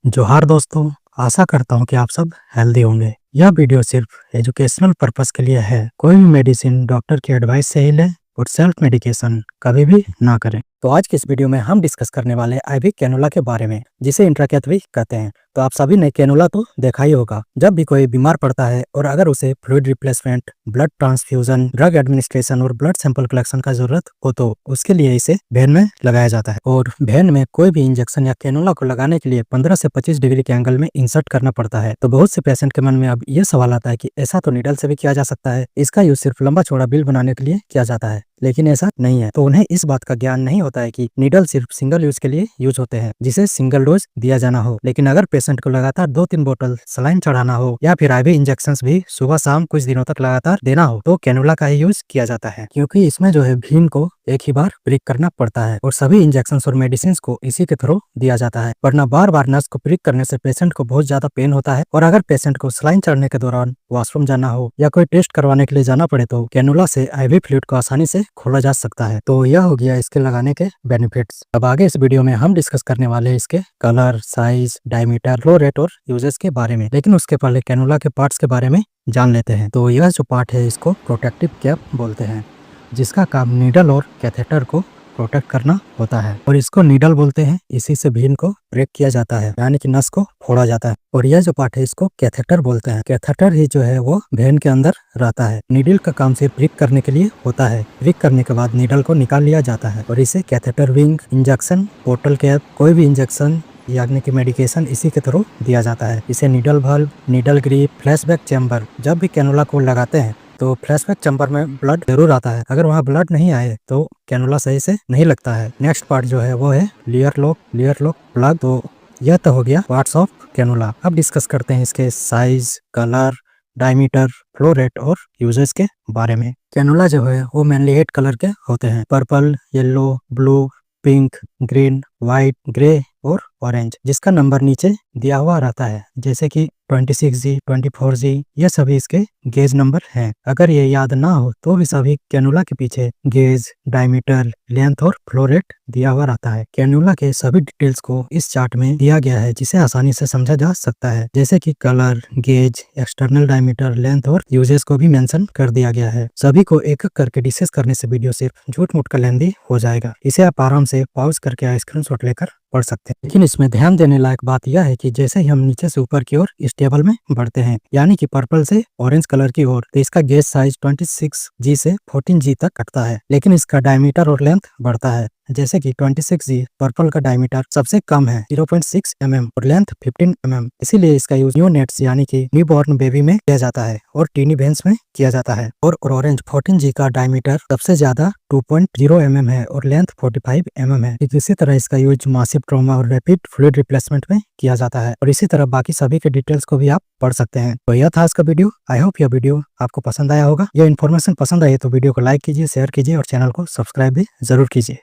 जोहार दोस्तों, आशा करता हूँ कि आप सब हेल्दी होंगे। यह वीडियो सिर्फ एजुकेशनल पर्पस के लिए है। कोई भी मेडिसिन डॉक्टर की एडवाइस से ही लें और सेल्फ मेडिकेशन कभी भी ना करें। तो आज के इस वीडियो में हम डिस्कस करने वाले हैं आईवी कैनुला के बारे में, जिसे इंट्राकैथ कहते हैं। तो आप सभी ने कैनुला तो देखा ही होगा। जब भी कोई बीमार पड़ता है और अगर उसे fluid replacement, blood transfusion, drug administration और ब्लड सैंपल कलेक्शन का जरूरत हो तो उसके लिए इसे वेन में लगाया जाता है। और वेन में कोई भी इंजेक्शन या कैनुला को लगाने के लिए 15 से 25 डिग्री के एंगल में इंसर्ट करना पड़ता है। तो बहुत से पेशेंट के मन में अब ये सवाल आता है कि ऐसा तो नीडल से भी किया जा सकता है, इसका यूज सिर्फ लंबा चौड़ा बिल बनाने के लिए किया जाता है। लेकिन ऐसा नहीं है। तो उन्हें इस बात का ज्ञान नहीं होता है कि नीडल सिर्फ सिंगल यूज के लिए यूज होते हैं, जिसे सिंगल डोज दिया जाना हो। लेकिन अगर पेशेंट को लगातार 2-3 बोतल सलाइन चढ़ाना हो या फिर आईवी इंजेक्शंस भी सुबह शाम कुछ दिनों तक लगातार देना हो तो कैनुला का ही यूज किया जाता है, क्योंकि इसमें जो है भीम को एक ही बार प्रिक करना पड़ता है और सभी इंजेक्शन और मेडिसिन को इसी के थ्रू दिया जाता है। वरना बार बार नस को प्रिक करने से पेशेंट को बहुत ज्यादा पेन होता है और अगर पेशेंट को सलाइन चढ़ने के दौरान वॉशरूम जाना हो या कोई टेस्ट करवाने के लिए जाना पड़े तो कैनुला से आईवी फ्लूइड को आसानी से खोला जा सकता है। तो यह हो गया इसके लगाने के बेनिफिट्स। अब आगे इस वीडियो में हम डिस्कस करने वाले हैं इसके colour, size, diameter, flow rate और यूजेस के बारे में। लेकिन उसके पहले कैनुला के पार्ट्स के बारे में जान लेते हैं। तो यह जो पार्ट है इसको प्रोटेक्टिव कैप बोलते हैं, जिसका काम नीडल और कैथेटर को प्रोटेक्ट करना होता है। और इसको नीडल बोलते हैं, इसी से भेन को ब्रेक किया जाता है, यानी कि नस को फोड़ा जाता है। और यह जो पार्ट है इसको कैथेटर बोलते हैं। कैथेटर ही जो है वो भेन के अंदर रहता है। नीडल का काम सिर्फ प्रिक करने के लिए होता है। प्रिक करने के बाद नीडल को निकाल लिया जाता है और इसे catheter wing, injection, portal cap, कोई भी इंजेक्शन यानी कि मेडिकेशन इसी के थ्रू दिया जाता है। इसे needle bulb, needle grip, flashback chamber, जब भी कैनुला को लगाते हैं तो फ्लैशबैक चैम्बर में ब्लड जरूर आता है। अगर वहाँ ब्लड नहीं आए तो कैनुला सही से नहीं लगता है। नेक्स्ट पार्ट जो है वो है लियर लॉक प्लग। तो यह तो हो गया पार्ट्स ऑफ कैनुला। अब डिस्कस करते हैं इसके size, colour, diameter, flow rate और यूजेस के बारे में। कैनुला जो है वो मेनली 8 कलर के होते हैं: purple, yellow, blue, pink, green, white, grey और ऑरेंज, जिसका नंबर नीचे दिया हुआ रहता है, जैसे कि 26G, 24G, ये सभी इसके गेज नंबर हैं। अगर ये याद ना हो तो भी सभी कैनुला के पीछे गेज, डायमीटर, लेंथ और फ्लो रेट दिया हुआ रहता है। कैनुला के सभी डिटेल्स को इस चार्ट में दिया गया है, जिसे आसानी से समझा जा सकता है, जैसे कि colour, gauge, external diameter, length और यूजेस को भी मेंशन कर दिया गया है। सभी को एक एक करके डिस्कस करने से वीडियो सिर्फ झूठ मूठ का लेंदी हो जाएगा। इसे आप आराम से पॉज करके स्क्रीनशॉट लेकर पढ़ सकते हैं। लेकिन इसमें ध्यान देने लायक बात यह है कि जैसे ही हम नीचे से ऊपर की ओर इस टेबल में बढ़ते हैं, यानी कि पर्पल से ऑरेंज कलर की ओर, तो इसका गेज साइज 26G से 14G तक कटता है। लेकिन इसका डायमीटर और लेंथ बढ़ता है, जैसे कि 26G पर्पल का डायमीटर सबसे कम है 0.6 mm और लेंथ 15 mm। इसीलिए इसका यूज न्यू नेट्स यानी कि न्यू बॉर्न बेबी में किया जाता है और टीनी वेन्स में किया जाता है। और ऑरेंज 14G का डायमीटर सबसे ज्यादा 2.0 mm है और लेंथ 45 mm है। इसी तरह इसका यूज मासिव ट्रॉमा और रैपिड फ्लूइड रिप्लेसमेंट में किया जाता है। और इसी तरह बाकी सभी के डिटेल्स को भी आप पढ़ सकते हैं। तो यह था आज का वीडियो। आई होप यह वीडियो आपको पसंद आया होगा। यह इन्फॉर्मेशन पसंद आई तो वीडियो को लाइक कीजिए, शेयर कीजिए और चैनल को सब्सक्राइब भी जरूर कीजिए।